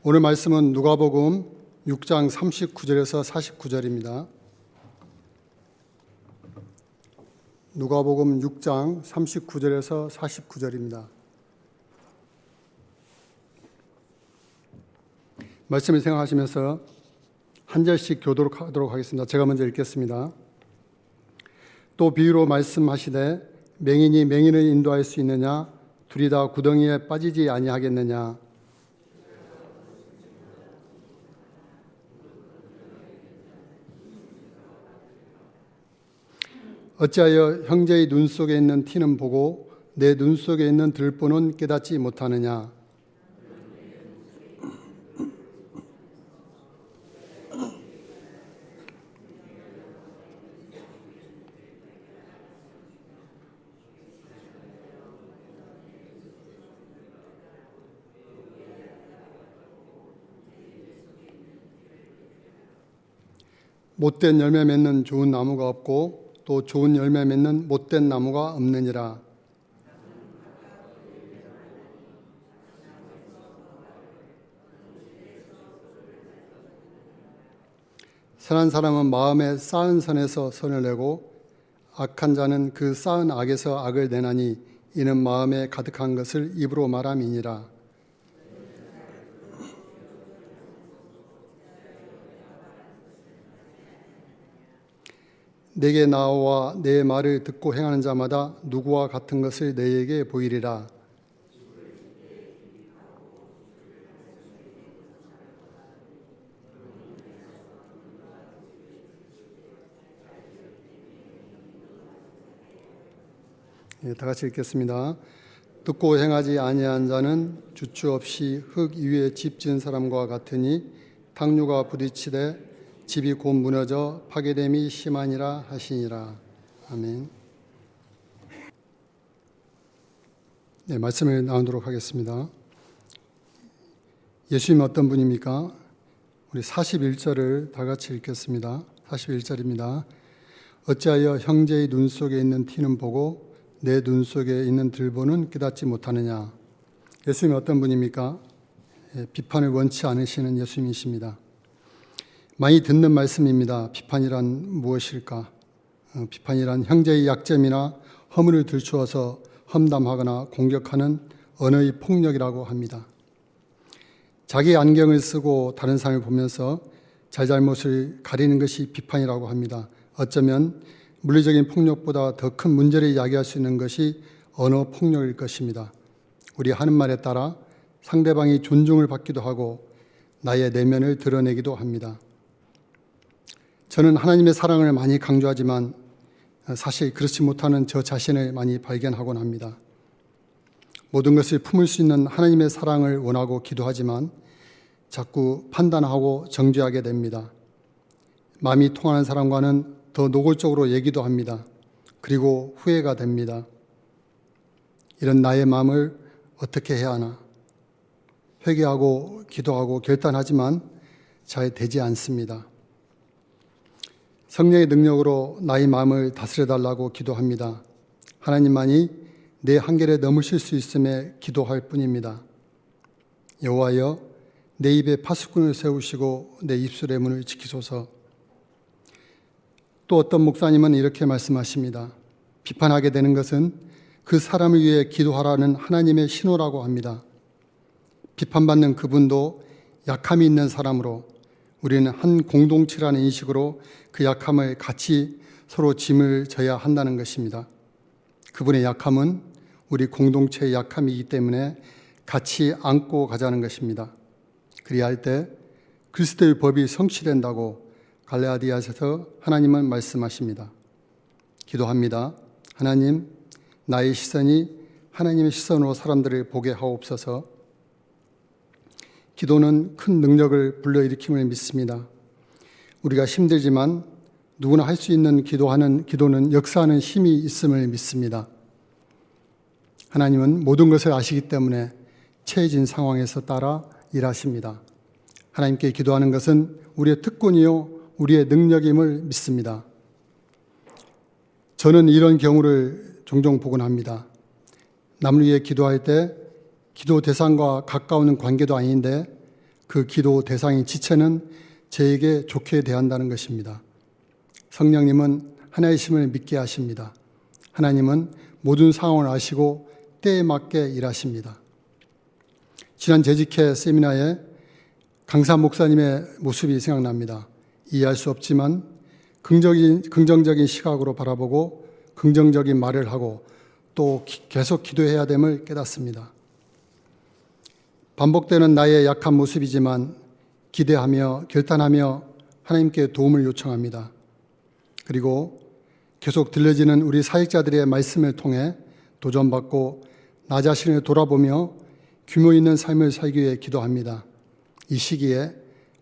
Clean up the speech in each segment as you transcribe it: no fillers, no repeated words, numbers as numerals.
오늘 말씀은 누가복음 6장 39절에서 49절입니다. 누가복음 6장 39절에서 49절입니다. 말씀을 생각하시면서 한 절씩 교도록 하도록 하겠습니다. 제가 먼저 읽겠습니다. 또 비유로 말씀하시되 맹인이 맹인을 인도할 수 있느냐? 둘이 다 구덩이에 빠지지 아니하겠느냐? 어찌하여 형제의 눈 속에 있는 티는 보고 내 눈 속에 있는 들보는 깨닫지 못하느냐? 못된 열매 맺는 좋은 나무가 없고 또 좋은 열매 맺는 못된 나무가 없느니라. 선한 사람은 마음에 쌓은 선에서 선을 내고 악한 자는 그 쌓은 악에서 악을 내나니 이는 마음에 가득한 것을 입으로 말함이니라. 내게 나와 내 말을 듣고 행하는 자마다 누구와 같은 것을 너희에게 보이리라. 다 같이 읽겠습니다. 듣고 행하지 아니한 자는 주추 없이 흙 위에 집 지은 사람과 같으니 탕류가 부딪히되 집이 곧 무너져 파괴됨이 심하니라 하시니라. 아멘. 네, 말씀을 나누도록 하겠습니다. 예수님은 어떤 분입니까? 우리 41절을 다 같이 읽겠습니다. 41절입니다. 어찌하여 형제의 눈 속에 있는 티는 보고 내 눈 속에 있는 들보는 깨닫지 못하느냐? 예수님은 어떤 분입니까? 비판을 원치 않으시는 예수님이십니다. 많이 듣는 말씀입니다. 비판이란 무엇일까? 비판이란 형제의 약점이나 허물을 들추어서 험담하거나 공격하는 언어의 폭력이라고 합니다. 자기 안경을 쓰고 다른 사람을 보면서 잘잘못을 가리는 것이 비판이라고 합니다. 어쩌면 물리적인 폭력보다 더 큰 문제를 이야기할 수 있는 것이 언어 폭력일 것입니다. 우리 하는 말에 따라 상대방이 존중을 받기도 하고 나의 내면을 드러내기도 합니다. 저는 하나님의 사랑을 많이 강조하지만 사실 그렇지 못하는 저 자신을 많이 발견하곤 합니다. 모든 것을 품을 수 있는 하나님의 사랑을 원하고 기도하지만 자꾸 판단하고 정죄하게 됩니다. 마음이 통하는 사람과는 더 노골적으로 얘기도 합니다. 그리고 후회가 됩니다. 이런 나의 마음을 어떻게 해야 하나? 회개하고 기도하고 결단하지만 잘 되지 않습니다. 성령의 능력으로 나의 마음을 다스려달라고 기도합니다. 하나님만이 내 한계를 넘으실 수 있음에 기도할 뿐입니다. 여호와여, 내 입에 파수꾼을 세우시고 내 입술의 문을 지키소서. 또 어떤 목사님은 이렇게 말씀하십니다. 비판하게 되는 것은 그 사람을 위해 기도하라는 하나님의 신호라고 합니다. 비판받는 그분도 약함이 있는 사람으로 우리는 한 공동체라는 인식으로 그 약함을 같이 서로 짐을 져야 한다는 것입니다. 그분의 약함은 우리 공동체의 약함이기 때문에 같이 안고 가자는 것입니다. 그리할 때 그리스도의 법이 성취된다고 갈라디아서에서 하나님은 말씀하십니다. 기도합니다. 하나님, 나의 시선이 하나님의 시선으로 사람들을 보게 하옵소서. 기도는 큰 능력을 불러일으킴을 믿습니다. 우리가 힘들지만 누구나 할 수 있는 기도는 역사하는 힘이 있음을 믿습니다. 하나님은 모든 것을 아시기 때문에 처해진 상황에서 따라 일하십니다. 하나님께 기도하는 것은 우리의 특권이요 우리의 능력임을 믿습니다. 저는 이런 경우를 종종 보곤 합니다. 남을 위해 기도할 때 기도 대상과 가까운 관계도 아닌데 그 기도 대상인 지체는 저에게 좋게 대한다는 것입니다. 성령님은 하나이심을 믿게 하십니다. 하나님은 모든 상황을 아시고 때에 맞게 일하십니다. 지난 재직회 세미나에 강사 목사님의 모습이 생각납니다. 이해할 수 없지만 긍정적인 시각으로 바라보고 긍정적인 말을 하고 또 계속 기도해야 됨을 깨닫습니다. 반복되는 나의 약한 모습이지만 기대하며 결단하며 하나님께 도움을 요청합니다. 그리고 계속 들려지는 우리 사역자들의 말씀을 통해 도전받고 나 자신을 돌아보며 규모 있는 삶을 살기 위해 기도합니다. 이 시기에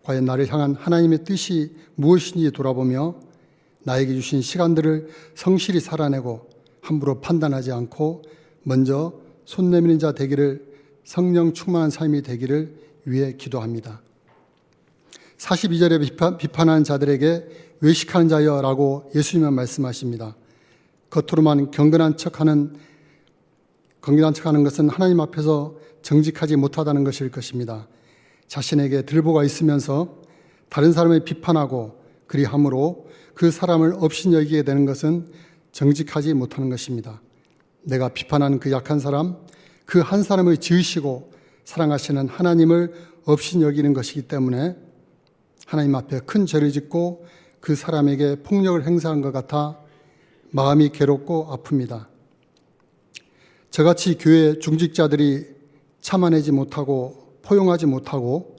과연 나를 향한 하나님의 뜻이 무엇인지 돌아보며 나에게 주신 시간들을 성실히 살아내고 함부로 판단하지 않고 먼저 손 내미는 자 되기를, 성령 충만한 삶이 되기를 위해 기도합니다. 42절에 비판하는 자들에게 외식하는 자여라고 예수님은 말씀하십니다. 겉으로만 경건한 척하는 것은 하나님 앞에서 정직하지 못하다는 것일 것입니다. 자신에게 들보가 있으면서 다른 사람을 비판하고 그리함으로 그 사람을 업신여기게 되는 것은 정직하지 못하는 것입니다. 내가 비판하는 그 약한 사람, 그 한 사람을 지으시고 사랑하시는 하나님을 업신여기는 것이기 때문에 하나님 앞에 큰 죄를 짓고 그 사람에게 폭력을 행사한 것 같아 마음이 괴롭고 아픕니다. 저같이 교회 중직자들이 참아내지 못하고 포용하지 못하고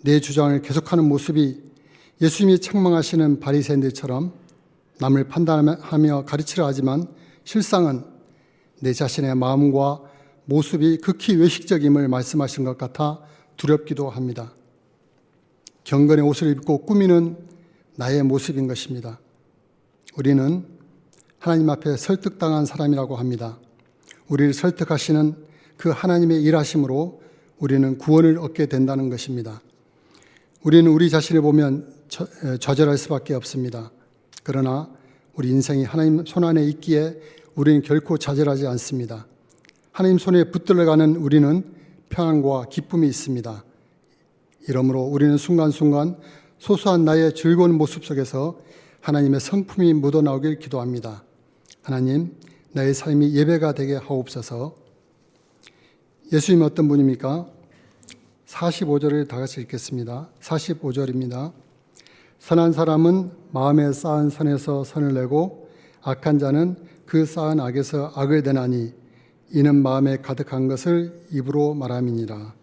내 주장을 계속하는 모습이 예수님이 책망하시는 바리새인들처럼 남을 판단하며 가르치려 하지만 실상은 내 자신의 마음과 모습이 극히 외식적임을 말씀하신 것 같아 두렵기도 합니다. 경건의 옷을 입고 꾸미는 나의 모습인 것입니다. 우리는 하나님 앞에 설득당한 사람이라고 합니다. 우리를 설득하시는 그 하나님의 일하심으로 우리는 구원을 얻게 된다는 것입니다. 우리는 우리 자신을 보면 좌절할 수밖에 없습니다. 그러나 우리 인생이 하나님 손안에 있기에 우리는 결코 좌절하지 않습니다. 하나님 손에 붙들려가는 우리는 평안과 기쁨이 있습니다. 이러므로 우리는 순간순간 소소한 나의 즐거운 모습 속에서 하나님의 성품이 묻어나오길 기도합니다. 하나님, 나의 삶이 예배가 되게 하옵소서. 예수님이 어떤 분입니까? 45절을 다 같이 읽겠습니다. 45절입니다. 선한 사람은 마음에 쌓은 선에서 선을 내고 악한 자는 그 쌓은 악에서 악을 내나니 이는 마음에 가득한 것을 입으로 말함이니라.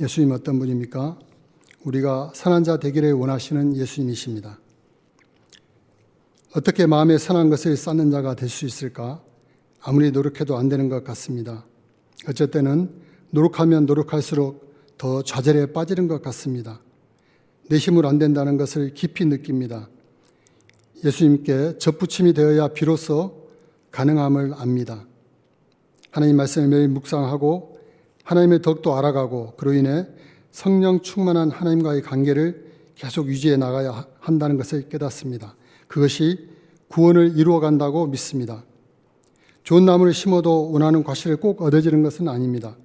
예수님 어떤 분입니까? 우리가 선한 자 되기를 원하시는 예수님이십니다. 어떻게 마음에 선한 것을 쌓는 자가 될 수 있을까? 아무리 노력해도 안 되는 것 같습니다. 어쩔 때는 노력하면 노력할수록 더 좌절에 빠지는 것 같습니다. 내 힘으로 안 된다는 것을 깊이 느낍니다. 예수님께 접붙임이 되어야 비로소 가능함을 압니다. 하나님 말씀을 매일 묵상하고 하나님을 더욱더 알아가고 그로 인해 성령 충만한 하나님과의 관계를 계속 유지해 나가야 한다는 것을 깨닫습니다. 그것이 구원을 이루어간다고 믿습니다. 좋은 나무를 심어도 원하는 과실을 꼭 얻어지는 것은 아닙니다.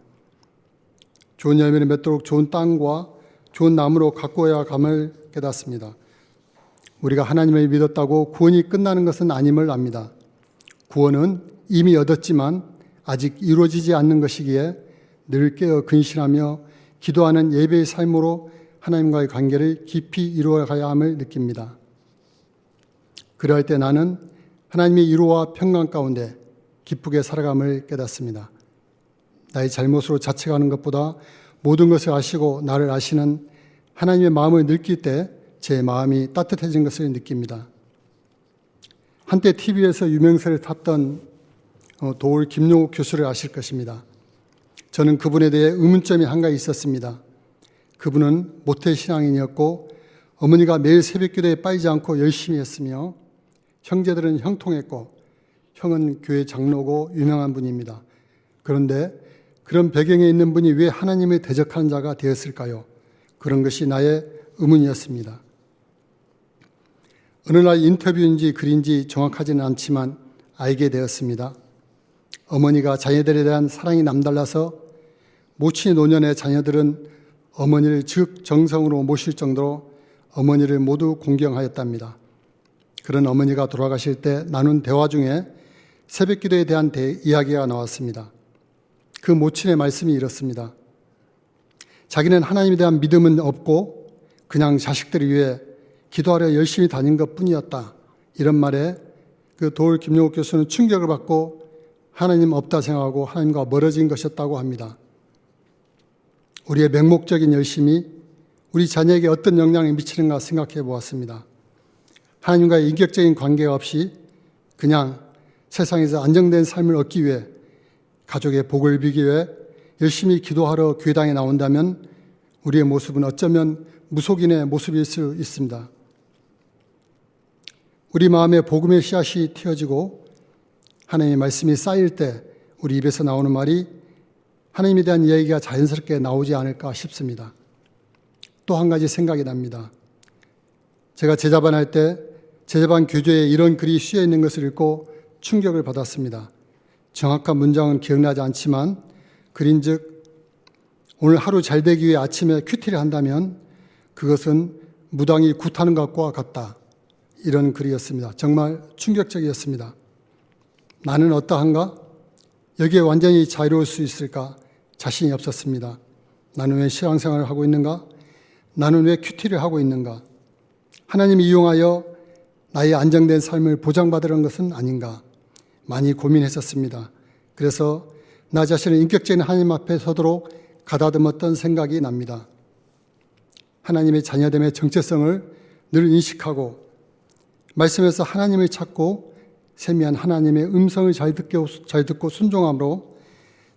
좋은 열매를 맺도록 좋은 땅과 좋은 나무로 가꾸어야 감을 깨닫습니다. 우리가 하나님을 믿었다고 구원이 끝나는 것은 아님을 압니다. 구원은 이미 얻었지만 아직 이루어지지 않는 것이기에 늘 깨어 근신하며 기도하는 예배의 삶으로 하나님과의 관계를 깊이 이루어가야 함을 느낍니다. 그럴 때 나는 하나님의 위로와 평강 가운데 기쁘게 살아감을 깨닫습니다. 나의 잘못으로 자책하는 것보다 모든 것을 아시고 나를 아시는 하나님의 마음을 느낄 때 제 마음이 따뜻해진 것을 느낍니다. 한때 TV에서 유명세를 탔던 도올 김용욱 교수를 아실 것입니다. 저는 그분에 대해 의문점이 한가지 있었습니다. 그분은 모태신앙인이었고 어머니가 매일 새벽기도에 빠지지 않고 열심히 했으며 형제들은 형통했고 형은 교회 장로고 유명한 분입니다. 그런데 그런 배경에 있는 분이 왜 하나님을 대적하는 자가 되었을까요? 그런 것이 나의 의문이었습니다. 어느 날 인터뷰인지 글인지 정확하지는 않지만 알게 되었습니다. 어머니가 자녀들에 대한 사랑이 남달라서 모친이 노년의 자녀들은 어머니를 정성으로 모실 정도로 어머니를 모두 공경하였답니다. 그런 어머니가 돌아가실 때 나눈 대화 중에 새벽기도에 대한 이야기가 나왔습니다. 그 모친의 말씀이 이렇습니다. 자기는 하나님에 대한 믿음은 없고 그냥 자식들을 위해 기도하려 열심히 다닌 것뿐이었다. 이런 말에 그 도울 김용욱 교수는 충격을 받고 하나님 없다 생각하고 하나님과 멀어진 것이었다고 합니다. 우리의 맹목적인 열심이 우리 자녀에게 어떤 영향을 미치는가 생각해 보았습니다. 하나님과의 인격적인 관계가 없이 그냥 세상에서 안정된 삶을 얻기 위해 가족의 복을 빌기 위해 열심히 기도하러 교회당에 나온다면 우리의 모습은 어쩌면 무속인의 모습일 수 있습니다. 우리 마음에 복음의 씨앗이 튀어지고 하나님의 말씀이 쌓일 때 우리 입에서 나오는 말이 하나님에 대한 이야기가 자연스럽게 나오지 않을까 싶습니다. 또 한 가지 생각이 납니다. 제가 제자반 할 때 제자반 교재에 이런 글이 씌여 있는 것을 읽고 충격을 받았습니다. 정확한 문장은 기억나지 않지만 그린즉 오늘 하루 잘 되기 위해 아침에 큐티를 한다면 그것은 무당이 굿하는 것과 같다. 이런 글이었습니다. 정말 충격적이었습니다. 나는 어떠한가? 여기에 완전히 자유로울 수 있을까? 자신이 없었습니다. 나는 왜 신앙생활을 하고 있는가? 나는 왜 큐티를 하고 있는가? 하나님이 이용하여 나의 안정된 삶을 보장받으려는 것은 아닌가? 많이 고민했었습니다. 그래서 나 자신을 인격적인 하나님 앞에 서도록 가다듬었던 생각이 납니다. 하나님의 자녀됨의 정체성을 늘 인식하고 말씀에서 하나님을 찾고 세미한 하나님의 음성을 잘 듣고 순종함으로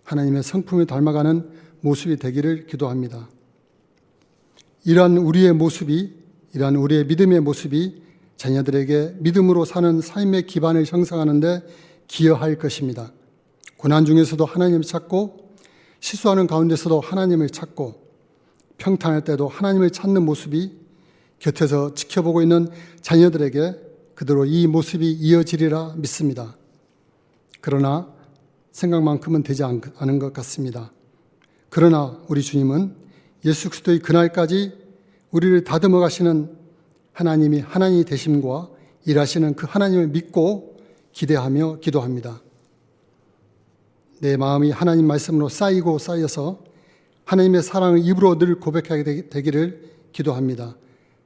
하나님의 성품을 닮아가는 모습이 되기를 기도합니다. 이러한 우리의 믿음의 모습이 자녀들에게 믿음으로 사는 삶의 기반을 형성하는 데 기여할 것입니다. 고난 중에서도 하나님을 찾고 실수하는 가운데서도 하나님을 찾고 평탄할 때도 하나님을 찾는 모습이 곁에서 지켜보고 있는 자녀들에게 그대로 이 모습이 이어지리라 믿습니다. 그러나 생각만큼은 되지 않은 것 같습니다. 그러나 우리 주님은 예수 그리스도의 그날까지 우리를 다듬어 가시는 하나님이 하나님이 되심과 일하시는 그 하나님을 믿고 기대하며 기도합니다. 내 마음이 하나님 말씀으로 쌓이고 쌓여서 하나님의 사랑을 입으로 늘 고백하게 되기를 기도합니다.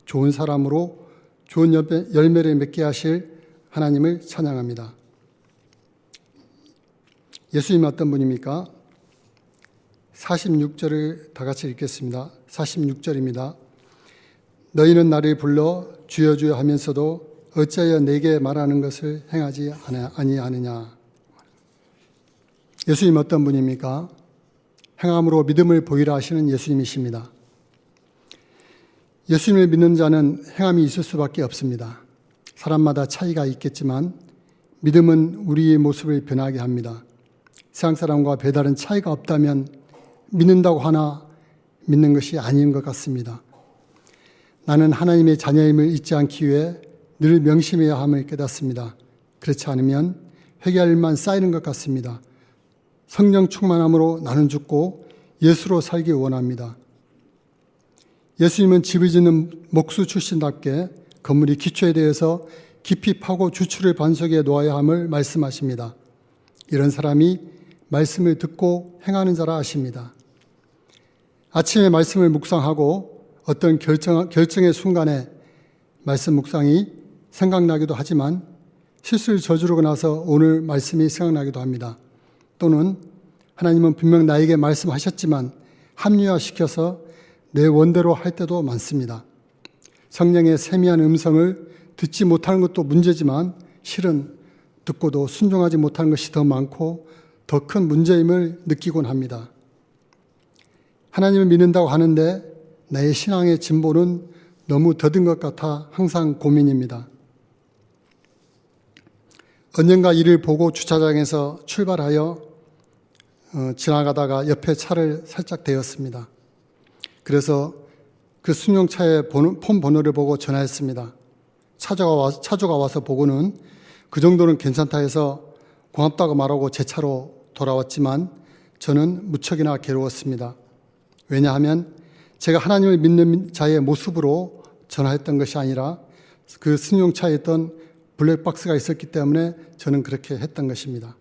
좋은 사람으로 좋은 열매를 맺게 하실 하나님을 찬양합니다. 예수님은 어떤 분입니까? 46절을 다 같이 읽겠습니다. 46절입니다. 너희는 나를 불러 주여 주여 하면서도 어찌하여 내게 말하는 것을 행하지 아니하느냐. 예수님 어떤 분입니까? 행함으로 믿음을 보이라 하시는 예수님이십니다. 예수님을 믿는 자는 행함이 있을 수밖에 없습니다. 사람마다 차이가 있겠지만 믿음은 우리의 모습을 변하게 합니다. 세상 사람과 별다른 차이가 없다면 믿는다고 하나 믿는 것이 아닌 것 같습니다. 나는 하나님의 자녀임을 잊지 않기 위해 늘 명심해야 함을 깨닫습니다. 그렇지 않으면 회개할 일만 쌓이는 것 같습니다. 성령 충만함으로 나는 죽고 예수로 살기 원합니다. 예수님은 집을 짓는 목수 출신답게 건물이 기초에 대해서 깊이 파고 주추를 반석에 놓아야 함을 말씀하십니다. 이런 사람이 말씀을 듣고 행하는 자라 하십니다. 아침에 말씀을 묵상하고 어떤 결정의 순간에 말씀 묵상이 생각나기도 하지만 실수를 저지르고 나서 오늘 말씀이 생각나기도 합니다. 또는 하나님은 분명 나에게 말씀하셨지만 합리화시켜서 내 원대로 할 때도 많습니다. 성령의 세미한 음성을 듣지 못하는 것도 문제지만 실은 듣고도 순종하지 못하는 것이 더 많고 더 큰 문제임을 느끼곤 합니다. 하나님을 믿는다고 하는데 나의 신앙의 진보는 너무 더딘 것 같아 항상 고민입니다. 언젠가 이를 보고 주차장에서 출발하여 지나가다가 옆에 차를 살짝 대었습니다. 그래서 그 승용차의 폰 번호를 보고 전화했습니다. 차주가 와서 보고는 그 정도는 괜찮다 해서 고맙다고 말하고 제 차로 돌아왔지만 저는 무척이나 괴로웠습니다. 왜냐하면 제가 하나님을 믿는 자의 모습으로 전화했던 것이 아니라 그 승용차에 있던 블랙박스가 있었기 때문에 저는 그렇게 했던 것입니다.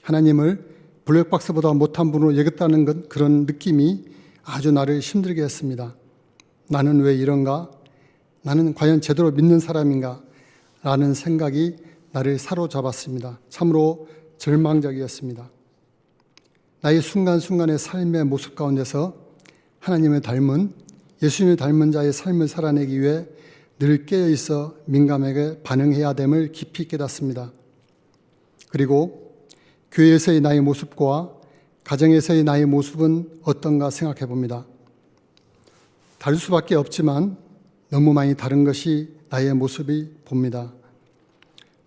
하나님을 블랙박스보다 못한 분으로 여겼다는 그런 느낌이 아주 나를 힘들게 했습니다. 나는 왜 이런가? 나는 과연 제대로 믿는 사람인가? 라는 생각이 나를 사로잡았습니다. 참으로 절망적이었습니다. 나의 순간순간의 삶의 모습 가운데서 하나님을 닮은, 예수님을 닮은 자의 삶을 살아내기 위해 늘 깨어있어 민감하게 반응해야 됨을 깊이 깨닫습니다. 그리고 교회에서의 나의 모습과 가정에서의 나의 모습은 어떤가 생각해 봅니다. 다를 수밖에 없지만 너무 많이 다른 것이 나의 모습이 봅니다.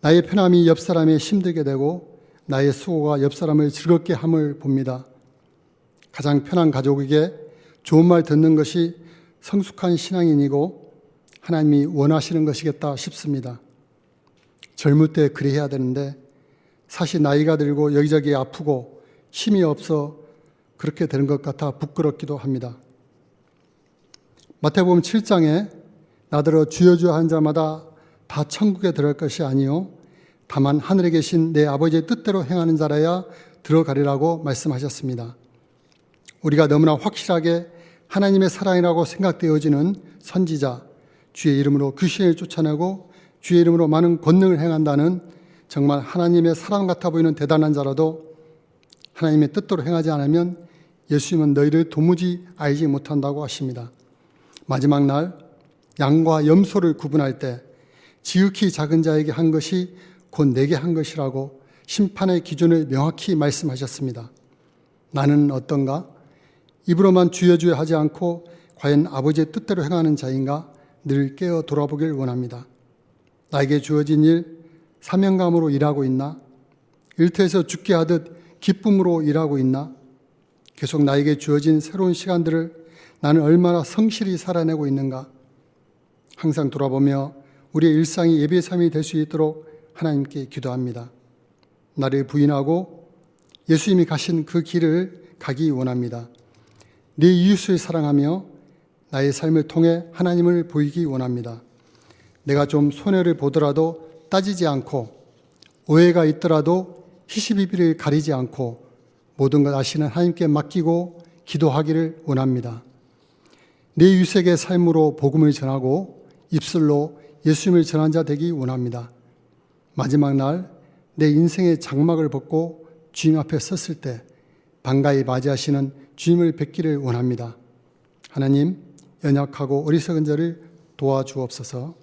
나의 편함이 옆 사람이 힘들게 되고 나의 수고가 옆 사람을 즐겁게 함을 봅니다. 가장 편한 가족에게 좋은 말 듣는 것이 성숙한 신앙인이고 하나님이 원하시는 것이겠다 싶습니다. 젊을 때 그래야 되는데 사실 나이가 들고 여기저기 아프고 힘이 없어 그렇게 되는 것 같아 부끄럽기도 합니다. 마태복음 7장에 나더러 주여 주여 한 자마다 다 천국에 들어갈 것이 아니요 다만 하늘에 계신 내 아버지의 뜻대로 행하는 자라야 들어가리라고 말씀하셨습니다. 우리가 너무나 확실하게 하나님의 사랑이라고 생각되어지는 선지자, 주의 이름으로 귀신을 쫓아내고 주의 이름으로 많은 권능을 행한다는 정말 하나님의 사랑 같아 보이는 대단한 자라도 하나님의 뜻대로 행하지 않으면 예수님은 너희를 도무지 알지 못한다고 하십니다. 마지막 날 양과 염소를 구분할 때 지극히 작은 자에게 한 것이 곧 내게 한 것이라고 심판의 기준을 명확히 말씀하셨습니다. 나는 어떤가? 입으로만 주여 주여 하지 않고 과연 아버지의 뜻대로 행하는 자인가? 늘 깨어 돌아보길 원합니다. 나에게 주어진 일, 사명감으로 일하고 있나? 일터에서 죽게 하듯 기쁨으로 일하고 있나? 계속 나에게 주어진 새로운 시간들을 나는 얼마나 성실히 살아내고 있는가? 항상 돌아보며 우리의 일상이 예배의 삶이 될 수 있도록 하나님께 기도합니다. 나를 부인하고 예수님이 가신 그 길을 가기 원합니다. 내 이웃을 사랑하며 나의 삶을 통해 하나님을 보이기 원합니다. 내가 좀 손해를 보더라도 따지지 않고 오해가 있더라도 시시비비를 가리지 않고 모든 것 아시는 하나님께 맡기고 기도하기를 원합니다. 내 이웃에게 삶으로 복음을 전하고 입술로 예수님을 전한 자 되기 원합니다. 마지막 날 내 인생의 장막을 벗고 주님 앞에 섰을 때 반가이 맞이하시는 주님을 뵙기를 원합니다. 하나님, 연약하고 어리석은 자를 도와주옵소서.